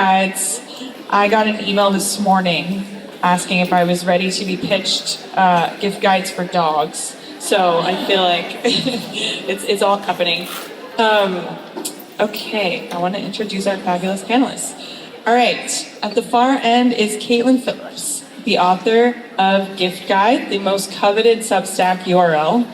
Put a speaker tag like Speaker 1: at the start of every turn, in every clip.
Speaker 1: guides. I got an email this morning asking if I was ready to be pitched gift guides for dogs. So I feel like it's all happening. Okay, I want to introduce our fabulous panelists. All right, at the far end is Kaitlin Phillips, the author of Gift Guide, the most coveted Substack URL.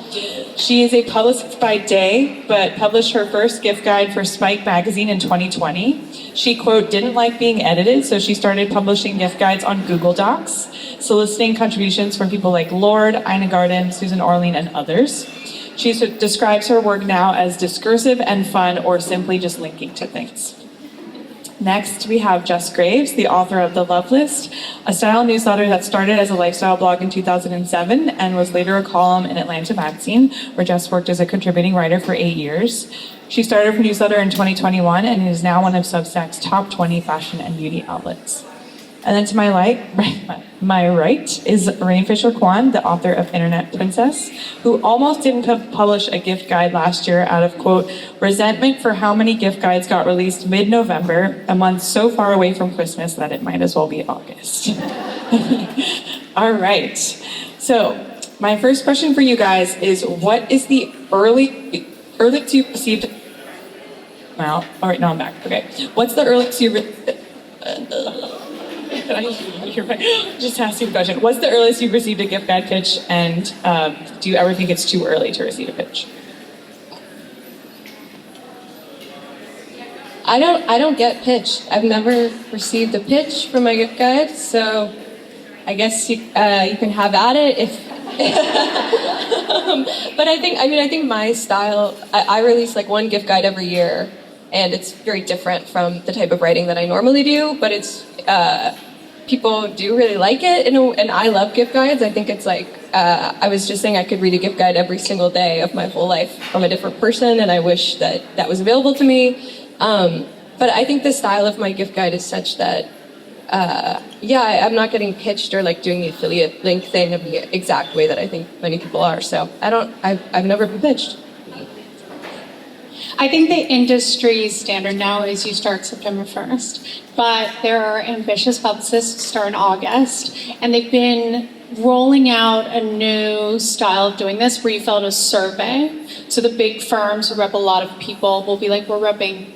Speaker 1: She is a publicist by day, but published her first gift guide for Spike magazine in 2020. She, quote, didn't like being edited, so she started publishing gift guides on Google Docs, soliciting contributions from people like Lord, Ina Garden, Susan Orlean, and others. She describes her work now as discursive and fun, or simply just linking to things. Next, we have Jess Graves, the author of The Love List, a style newsletter that started as a lifestyle blog in 2007 and was later a column in Atlanta magazine, where Jess worked as a contributing writer for 8 years. She started her newsletter in 2021 and is now one of Substack's top 20 fashion and beauty outlets. And then to my right is Rayne Fisher-Quann, the author of Internet Princess, who almost didn't publish a gift guide last year out of, quote, resentment for how many gift guides got released mid-November, a month so far away from Christmas that it might as well be August. All right. So my first question for you guys is, what is the earliest you received... Well, all right, now I'm back. Okay. What's the earliest you... Just asking a question. What's the earliest you've received a gift guide pitch, and do you ever think it's too early to receive a pitch?
Speaker 2: I don't get pitched. I've never received a pitch for my gift guide, so I guess you can have at it if. But I think my style. I release like one gift guide every year, and it's very different from the type of writing that I normally do. But it's. People do really like it, and I love gift guides. I think it's like, I was just saying I could read a gift guide every single day of my whole life from a different person, and I wish that that was available to me. But I think the style of my gift guide is such that, I'm not getting pitched or like doing the affiliate link thing of the exact way that I think many people are. So I've never been pitched.
Speaker 3: I think the industry standard now is you start September 1st, but there are ambitious publicists who start in August, and they've been rolling out a new style of doing this where you fill out a survey. So the big firms who rep a lot of people will be like, we're repping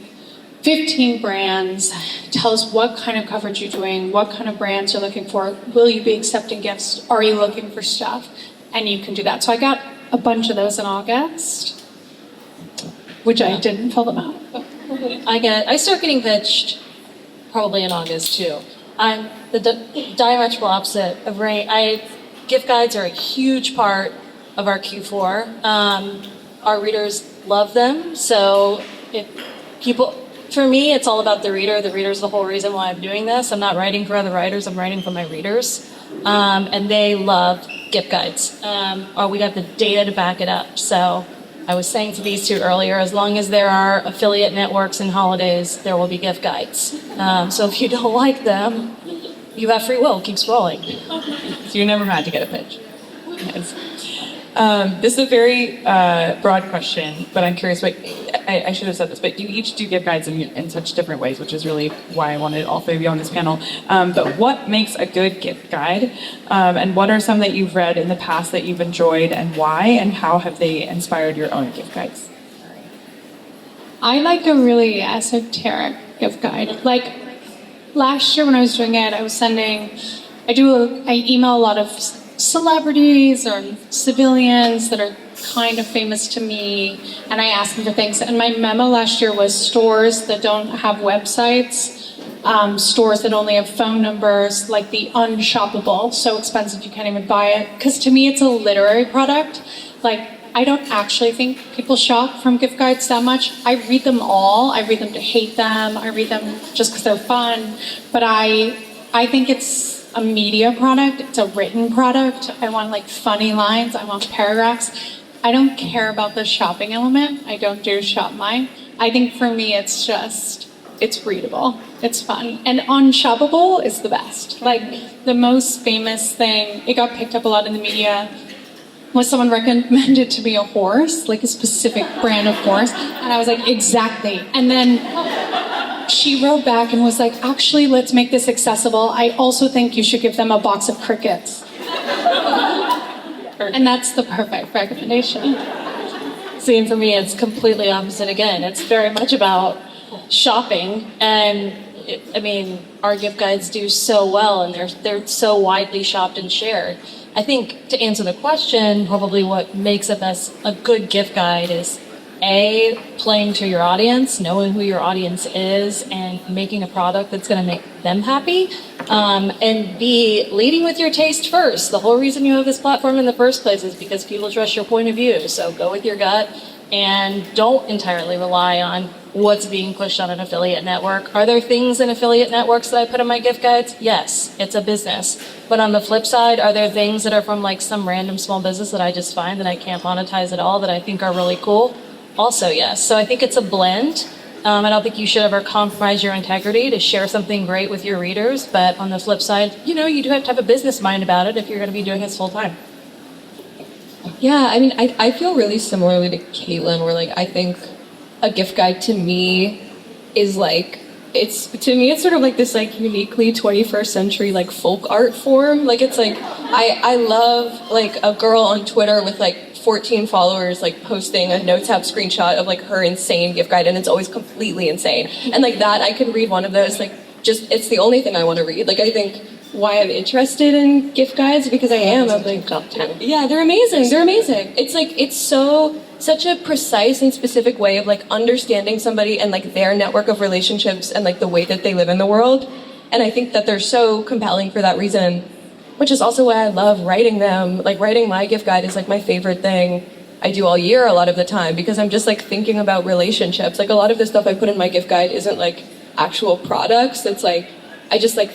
Speaker 3: 15 brands. Tell us what kind of coverage you're doing, what kind of brands you're looking for. Will you be accepting gifts? Are you looking for stuff? And you can do that. So I got a bunch of those in August, which I didn't fill them out.
Speaker 4: I start getting pitched probably in August too. I'm the diametrical opposite of Rayne. Gift guides are a huge part of our Q4. Our readers love them, so for me, it's all about the reader. The reader's the whole reason why I'm doing this. I'm not writing for other writers, I'm writing for my readers. And they love gift guides. We got the data to back it up, so I was saying to these two earlier, as long as there are affiliate networks and holidays, there will be gift guides. So if you don't like them, you have free will, keep scrolling.
Speaker 1: So you're never mad to get a pitch. Yes. This is a very broad question, but I'm curious, I should have said this, but you each do gift guides in such different ways, which is really why I wanted all three of you on this panel. But what makes a good gift guide? And what are some that you've read in the past that you've enjoyed, and why? And how have they inspired your own gift guides?
Speaker 3: I like a really esoteric gift guide. Like last year when I was doing it, I email a lot of celebrities or civilians that are kind of famous to me, and I ask them for things. And my memo last year was stores that don't have websites, stores that only have phone numbers, like the unshoppable, so expensive you can't even buy it. Because to me, it's a literary product. Like, I don't actually think people shop from gift guides that much. I read them all. I read them to hate them. I read them just because they're fun. But I think it's a media product. It's a written product. I want like funny lines. I want paragraphs. I don't care about the shopping element. I don't do shop mine. I think for me, it's readable. It's fun. And unshoppable is the best. Like the most famous thing, it got picked up a lot in the media, was someone recommended to me a horse, like a specific brand of horse. And I was like, exactly. And then she wrote back and was like, actually, let's make this accessible. I also think you should give them a box of crickets. And that's the perfect recommendation.
Speaker 4: See, and for me, it's completely opposite again. It's very much about shopping, and our gift guides do so well, and they're so widely shopped and shared. I think to answer the question, probably what makes a good gift guide is A, playing to your audience, knowing who your audience is, and making a product that's going to make them happy. And B, leading with your taste first. The whole reason you have this platform in the first place is because people trust your point of view. So go with your gut and don't entirely rely on what's being pushed on an affiliate network. Are there things in affiliate networks that I put in my gift guides? Yes, it's a business. But on the flip side, are there things that are from like some random small business that I just find that I can't monetize at all that I think are really cool? Also, yes. So I think it's a blend. I don't think you should ever compromise your integrity to share something great with your readers. But on the flip side, you do have to have a business mind about it if you're going to be doing this full time.
Speaker 2: Yeah, I feel really similarly to Kaitlin, where like I think a gift guide to me is like it's sort of like this like uniquely 21st century like folk art form. Like it's like I love like a girl on Twitter with like 14 followers like posting a notes app screenshot of like her insane gift guide, and it's always completely insane. And like that, I could read one of those like just it's the only thing I want to read. Like I think why I'm interested in gift guides because I'm like top 10. Yeah, they're amazing. They're amazing. It's like it's such a precise and specific way of like understanding somebody and like their network of relationships and like the way that they live in the world. And I think that they're so compelling for that reason, which is also why I love writing them. Like writing my gift guide is like my favorite thing I do all year a lot of the time because I'm just like thinking about relationships. Like a lot of the stuff I put in my gift guide isn't like actual products. It's like I just like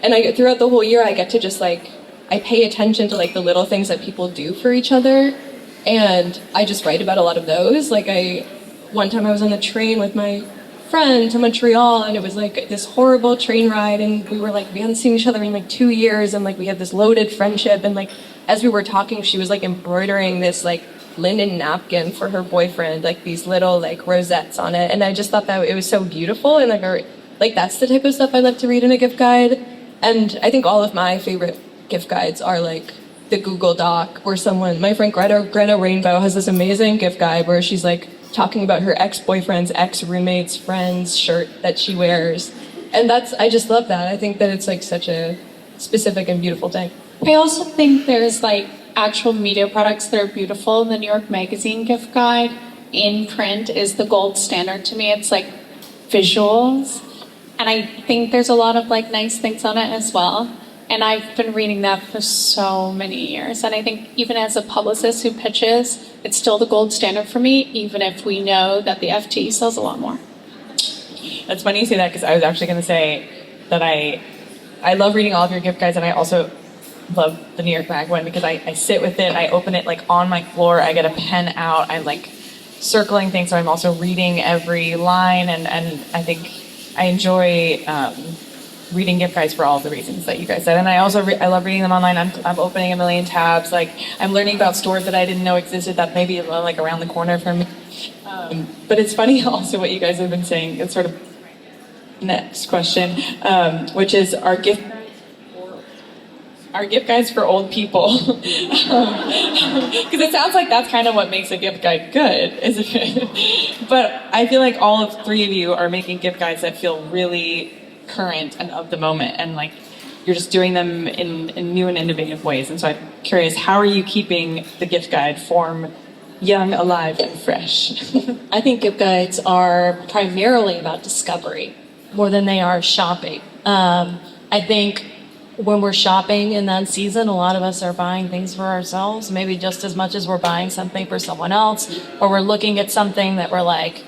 Speaker 2: and I throughout the whole year I get to just like I pay attention to like the little things that people do for each other, and I just write about a lot of those. Like one time I was on the train with my friend to Montreal, and it was like this horrible train ride, and we hadn't seen each other in like 2 years, and like we had this loaded friendship, and like as we were talking she was like embroidering this like linen napkin for her boyfriend, like these little like rosettes on it, and I just thought that it was so beautiful, and like that's the type of stuff I love to read in a gift guide. And I think all of my favorite gift guides are like the Google Doc where my friend Greta Rainbow has this amazing gift guide where she's like talking about her ex-boyfriend's ex-roommate's friend's shirt that she wears. And I just love that. I think that it's like such a specific and beautiful thing.
Speaker 3: I also think there's like actual media products that are beautiful. The New York Magazine gift guide in print is the gold standard to me. It's like visuals. And I think there's a lot of like nice things on it as well. And I've been reading that for so many years. And I think even as a publicist who pitches, it's still the gold standard for me, even if we know that the FT sells a lot more.
Speaker 1: That's funny you say that because I was actually going to say that I love reading all of your gift guides, and I also love the New York Mag one because I sit with it, I open it like on my floor, I get a pen out, I'm like circling things, so I'm also reading every line, and I think I enjoy reading gift guides for all of the reasons that you guys said, and I also I love reading them online. I'm opening a million tabs, like I'm learning about stores that I didn't know existed that maybe like around the corner from me. But it's funny also what you guys have been saying. It's sort of next question, which is our gift guides for old people, because it sounds like that's kind of what makes a gift guide good, isn't it? But I feel like all of three of you are making gift guides that feel really current and of the moment, and like you're just doing them in new and innovative ways. And so I'm curious, how are you keeping the gift guide form young, alive, and fresh?
Speaker 4: I think gift guides are primarily about discovery more than they are shopping. I think when we're shopping in that season, a lot of us are buying things for ourselves, maybe just as much as we're buying something for someone else, or we're looking at something that we're like,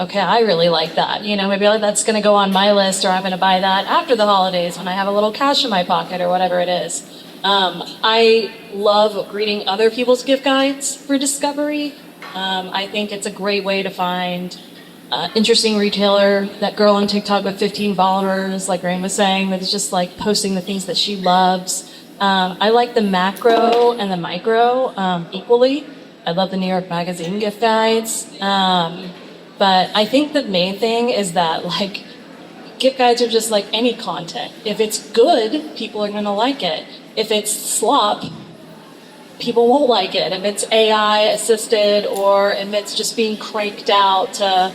Speaker 4: okay, I really like that. Maybe that's going to go on my list, or I'm going to buy that after the holidays when I have a little cash in my pocket or whatever it is. I love reading other people's gift guides for discovery. I think it's a great way to find interesting retailer, that girl on TikTok with 15 followers, like Rayne was saying, that is just like posting the things that she loves. I like the macro and the micro equally. I love the New York Magazine gift guides. But I think the main thing is that like gift guides are just like any content. If it's good, people are gonna like it. If it's slop, people won't like it. If it's AI assisted or if it's just being cranked out to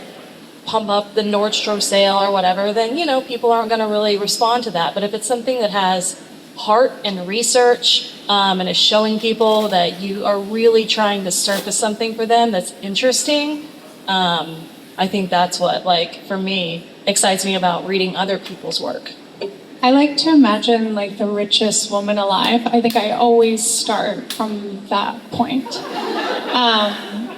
Speaker 4: pump up the Nordstrom sale or whatever, then, you know, people aren't going to really respond to that. But if it's something that has heart and research and is showing people that you are really trying to surface something for them that's interesting, I think that's what, like, for me, excites me about reading other people's work.
Speaker 3: I like to imagine like the richest woman alive. I think I always start from that point.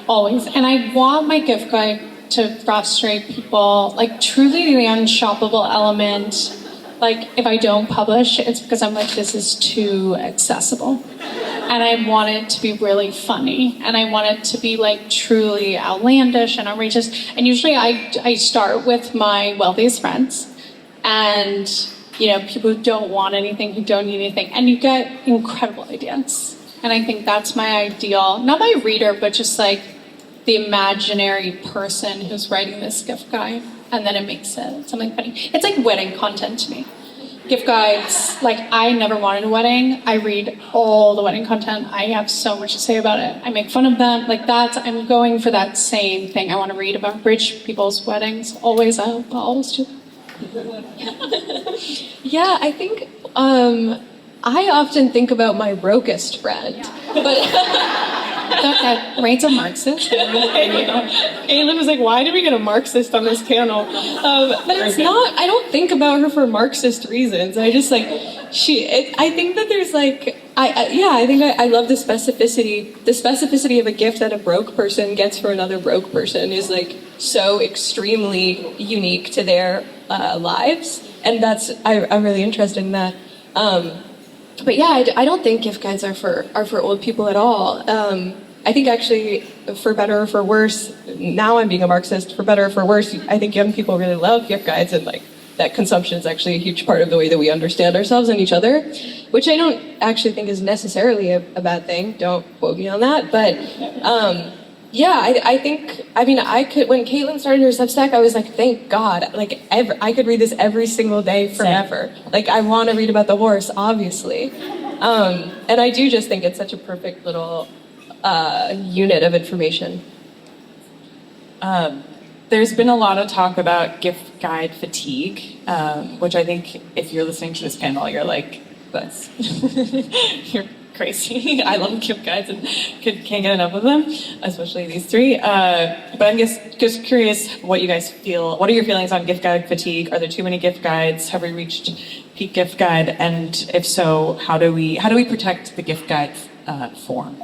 Speaker 3: Always. And I want my gift guide to frustrate people, like truly the unshoppable element. Like if I don't publish, it's because I'm like, this is too accessible. And I want it to be really funny. And I want it to be like truly outlandish and outrageous. And usually I start with my wealthiest friends and, you know, people who don't want anything, who don't need anything. And you get incredible ideas. And I think that's my ideal, not my reader, but just like the imaginary person who's writing this gift guide. And then it makes it something funny. It's like wedding content to me. Gift guides, like I never wanted a wedding. I read all the wedding content. I have so much to say about it. I make fun of them. Like that's, I'm going for that same thing. I want to read about rich people's weddings. Always, I'll always do that.
Speaker 2: Yeah, I think I often think about my brokest friend, but
Speaker 3: Rayne's a Marxist.
Speaker 1: Kaitlin was like, why did we get a Marxist on this panel?
Speaker 2: but it's not. I don't think about her for Marxist reasons. I just like I think that there's like I love the specificity. The specificity of a gift that a broke person gets for another broke person is like so extremely unique to their lives, and I'm really interested in that. But yeah, I don't think gift guides are for old people at all. I think actually, for better or for worse, now I'm being a Marxist, for better or for worse, I think young people really love gift guides, and like that consumption is actually a huge part of the way that we understand ourselves and each other, which I don't actually think is necessarily a bad thing. Don't quote me on that, but yeah, I think, I mean, when Kaitlin started her Substack, I was like, thank God, like I could read this every single day forever. Like I want to read about the horse, obviously. And I do just think it's such a perfect little unit of information.
Speaker 1: There's been a lot of talk about gift guide fatigue, which I think if you're listening to this panel, you're like, that's, you're crazy. I love gift guides and can't get enough of them, especially these three. But I'm just curious what you guys feel. What are your feelings on gift guide fatigue? Are there too many gift guides? Have we reached peak gift guide? And if so, how do we protect the gift guide form?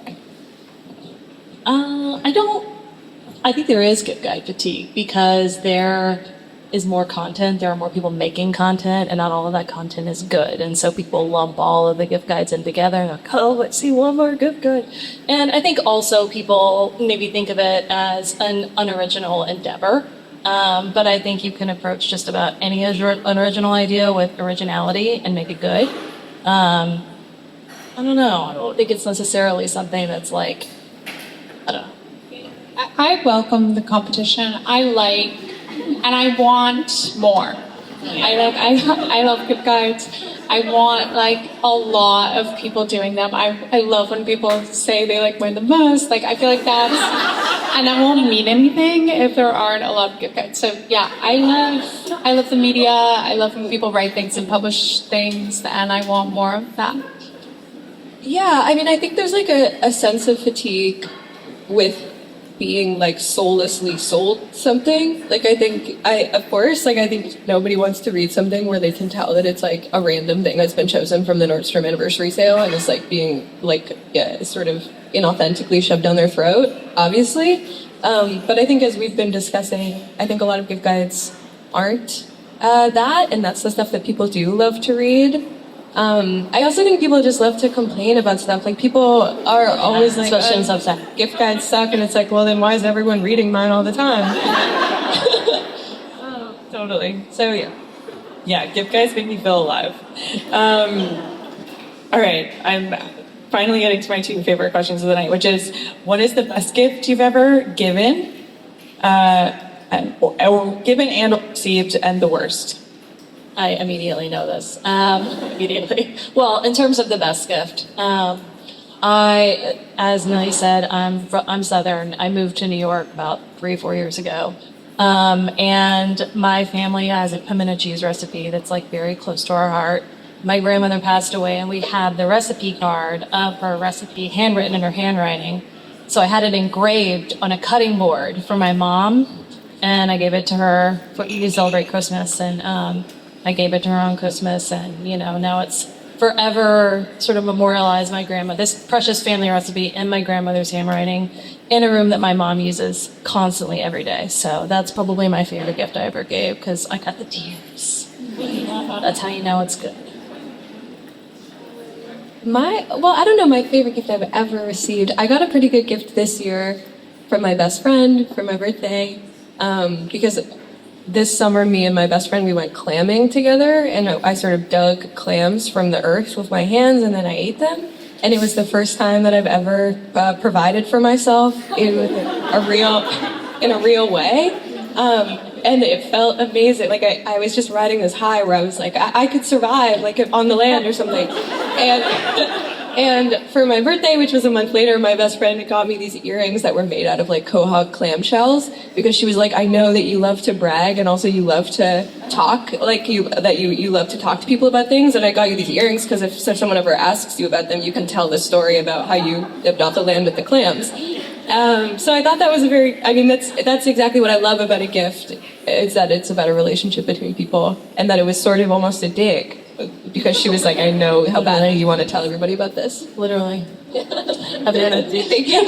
Speaker 4: I think there is gift guide fatigue because there is more content. There are more people making content, and not all of that content is good. And so people lump all of the gift guides in together and like, oh, let's see one more gift guide. And I think also people maybe think of it as an unoriginal endeavor. But I think you can approach just about any unoriginal idea with originality and make it good. I don't know. I don't think it's necessarily something that's like, I don't know.
Speaker 3: I welcome the competition. And I want more. I love gift guides. I want like a lot of people doing them. I love when people say they like mine the most. Like I feel like and that won't mean anything if there aren't a lot of gift guides. So yeah, I love the media. I love when people write things and publish things, and I want more of that.
Speaker 2: Yeah, I mean, I think there's like a sense of fatigue with being like soullessly sold something. Like I think I think nobody wants to read something where they can tell that it's like a random thing that's been chosen from the Nordstrom anniversary sale and it's like being like, yeah, sort of inauthentically shoved down their throat, obviously. But I think as we've been discussing, I think a lot of gift guides aren't that, and that's the stuff that people do love to read. I also think people just love to complain about stuff. Like people are always like,
Speaker 4: especially in Substack,
Speaker 2: gift guides suck, and it's like, well, then why is everyone reading mine all the time?
Speaker 1: Oh, totally. So yeah, gift guides make me feel alive. All right, I'm finally getting to my two favorite questions of the night, which is, what is the best gift you've ever given, or given and received, and the worst?
Speaker 4: I immediately know this. Immediately. Well, in terms of the best gift, as Millie said, I'm Southern. I moved to New York about 3-4 years ago. And my family has a pimento cheese recipe that's like very close to our heart. My grandmother passed away, and we had the recipe card of her recipe handwritten in her handwriting. So I had it engraved on a cutting board for my mom, and I gave it to her to celebrate Christmas. And I gave it to her on Christmas, and now it's forever sort of memorialized this precious family recipe in my grandmother's handwriting in a room that my mom uses constantly every day. So that's probably my favorite gift I ever gave, because I got the tears. That's how you know it's good.
Speaker 2: I don't know my favorite gift I've ever received. I got a pretty good gift this year from my best friend for my birthday, because this summer, me and my best friend, we went clamming together, and I sort of dug clams from the earth with my hands, and then I ate them. And it was the first time that I've ever provided for myself in a real way. And it felt amazing. Like I was just riding this high where I was like, I could survive like on the land or something. And for my birthday, which was a month later, my best friend got me these earrings that were made out of like quahog clamshells, because she was like, I know that you love to brag and also you love to talk, like you love to talk to people about things, and I got you these earrings because if someone ever asks you about them, you can tell the story about how you lived off the land with the clams. So I thought that was that's exactly what I love about a gift, is that it's about a relationship between people, and that it was sort of almost a dig. Because she was like, I know how badly you want to tell everybody about this.
Speaker 4: Literally.
Speaker 2: Thank you.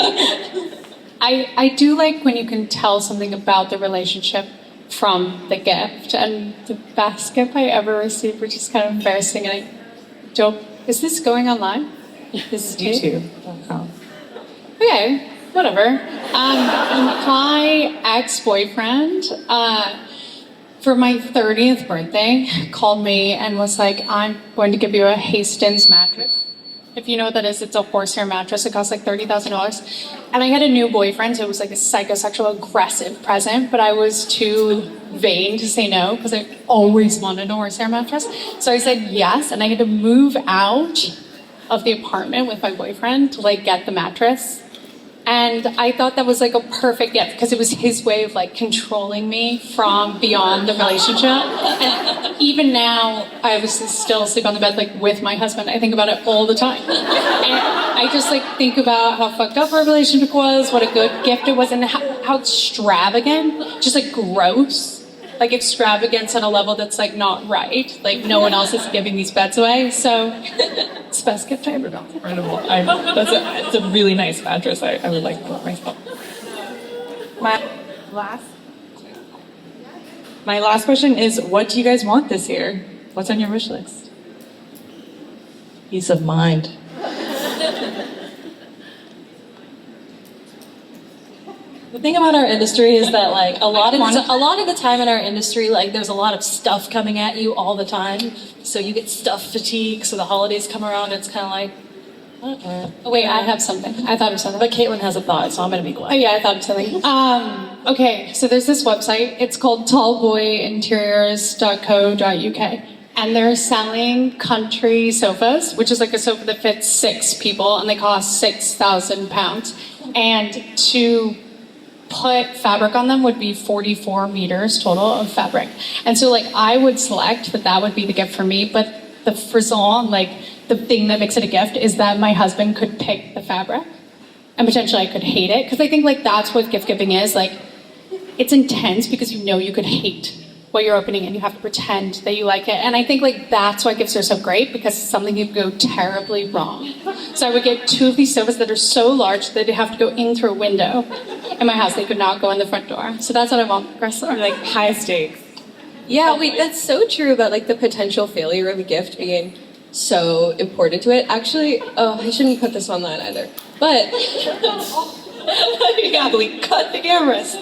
Speaker 3: I do like when you can tell something about the relationship from the gift. And the best gift I ever received, which is kind of embarrassing, and is this going online? This is
Speaker 1: YouTube.
Speaker 3: Okay, whatever. My ex-boyfriend, for my 30th birthday, called me and was like, I'm going to give you a Hastings mattress. If you know what that is, it's a horsehair mattress. It costs like $30,000. And I had a new boyfriend, so it was like a psychosexual aggressive present, but I was too vain to say no because I always wanted a horsehair mattress. So I said yes, and I had to move out of the apartment with my boyfriend to like get the mattress. And I thought that was like a perfect gift because it was his way of like controlling me from beyond the relationship. And even now, I was still sleep on the bed like with my husband. I think about it all the time. And I just like think about how fucked up our relationship was, what a good gift it was, and how extravagant, just like gross. Like extravagance on a level that's like not right. Like no one else is giving these beds away. So it's the best gift I ever got.
Speaker 1: Incredible. It's a really nice mattress. I would like for myself. My last question is, what do you guys want this year? What's on your wish list?
Speaker 4: Peace of mind. The thing about our industry is that like a lot of the time in our industry, like there's a lot of stuff coming at you all the time. So you get stuff fatigue. So the holidays come around, it's kind of like,
Speaker 3: Oh, wait, I have something. I thought of something.
Speaker 4: But Kaitlin has a thought, so I'm going to be quiet.
Speaker 3: Oh, yeah, I thought of something. Okay, so there's this website. It's called tallboyinteriors.co.uk. And they're selling country sofas, which is like a sofa that fits 6 people, and they cost £6,000. And to put fabric on them would be 44 meters total of fabric. And so like I would select that would be the gift for me, but the frisson, like the thing that makes it a gift is that my husband could pick the fabric and potentially I could hate it. Because I think like that's what gift giving is. Like it's intense because you know you could hate what you're opening and you have to pretend that you like it. And I think like that's why gifts are so great, because something could go terribly wrong. So I would get 2 of these sofas that are so large that they have to go in through a window. In my house, they could not go in the front door. So that's what I want, Chris.
Speaker 1: Like high stakes.
Speaker 2: Yeah, wait, that's so true about like the potential failure of a gift being so important to it. Actually, I shouldn't put this online either. But yeah, we cut the cameras.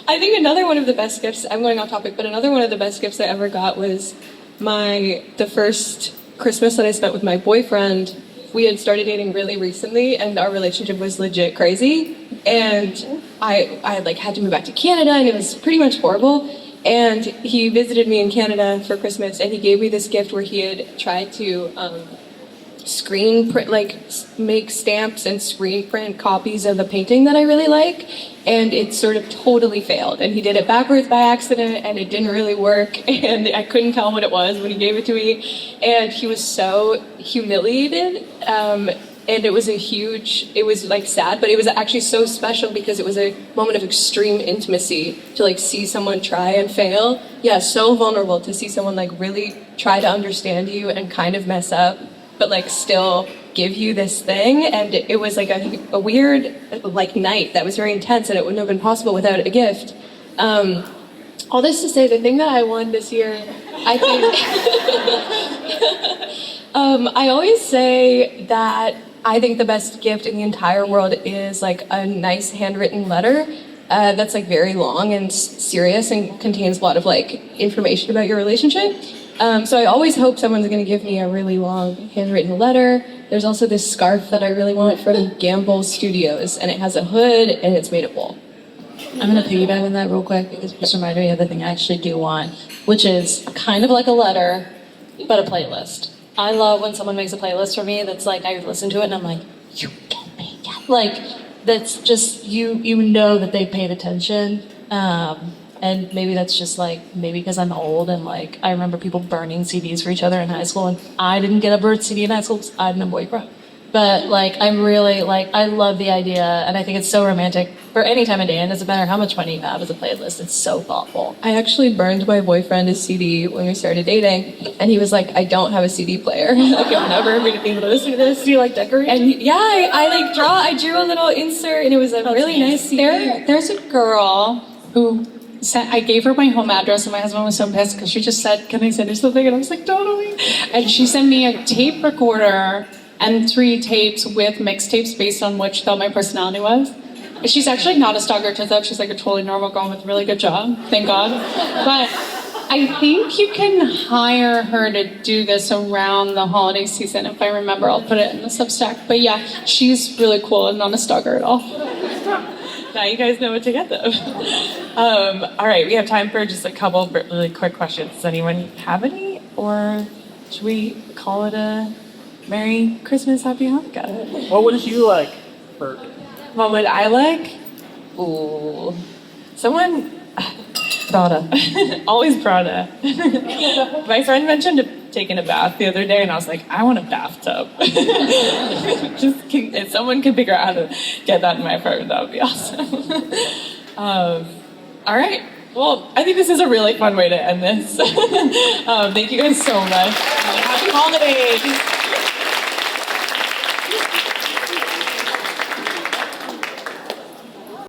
Speaker 2: I think another one of the best gifts, I'm going off topic, but another one of the best gifts I ever got was the first Christmas that I spent with my boyfriend. We had started dating really recently, and our relationship was legit crazy. And I had like had to move back to Canada, and it was pretty much horrible. And he visited me in Canada for Christmas, and he gave me this gift where he had tried to screen print, like make stamps and screen print copies of the painting that I really like, and it sort of totally failed. And he did it backwards by accident, and it didn't really work, and I couldn't tell what it was when he gave it to me, and he was so humiliated. And it was like sad, but it was actually so special because it was a moment of extreme intimacy to like see someone try and fail. Yeah, so vulnerable to see someone like really try to understand you and kind of mess up, but like still give you this thing. And it was like a weird like night that was very intense, and it wouldn't have been possible without a gift. All this to say, the thing that I won this year, I think I always say that I think the best gift in the entire world is like a nice handwritten letter that's like very long and serious and contains a lot of like information about your relationship. So I always hope someone's going to give me a really long handwritten letter. There's also this scarf that I really want from Gamble Studios, and it has a hood and it's made of wool.
Speaker 4: I'm going to piggyback on that real quick because it just reminded me of the thing I actually do want, which is kind of like a letter, but a playlist. I love when someone makes a playlist for me that's like, I listen to it and I'm like, you get me. Like, that's just, you know that they paid attention. And maybe that's just like, maybe because I'm old and like, I remember people burning CDs for each other in high school, and I didn't get a birth CD in high school because I had no boyfriend. But like, I'm really like, I love the idea, and I think it's so romantic for any time of day, and it doesn't matter how much money you have as a playlist, it's so thoughtful.
Speaker 2: I actually burned my boyfriend a CD when we started dating, and he was like, I don't have a CD player. Like, you'll never be able to listen to this.
Speaker 4: Do you like decorate?
Speaker 2: And yeah, I drew a little insert, and it was a really nice CD.
Speaker 3: There's a girl who I gave her my home address, and my husband was so pissed because she just said, "Can I send you something?" And I was like, "Totally." And she sent me a tape recorder and 3 tapes with mixtapes based on which though my personality was. She's actually not a stalker. It turns out she's like a totally normal girl with a really good job, thank God. But I think you can hire her to do this around the holiday season. If I remember, I'll put it in the Substack. But yeah, she's really cool and not a stalker at all.
Speaker 1: Now you guys know what to get them. All right, we have time for just a couple of really quick questions. Does anyone have any? Or should we call it a Merry Christmas, Happy Hanukkah?
Speaker 5: What would you like, Bert?
Speaker 1: What would I like? Ooh. Someone...
Speaker 2: Prada.
Speaker 1: Always Prada. My friend mentioned taking a bath the other day, and I was like, I want a bathtub. If someone could figure out how to get that in my apartment, that would be awesome. All right. Well, I think this is a really fun way to end this. Thank you guys so much. Happy holidays.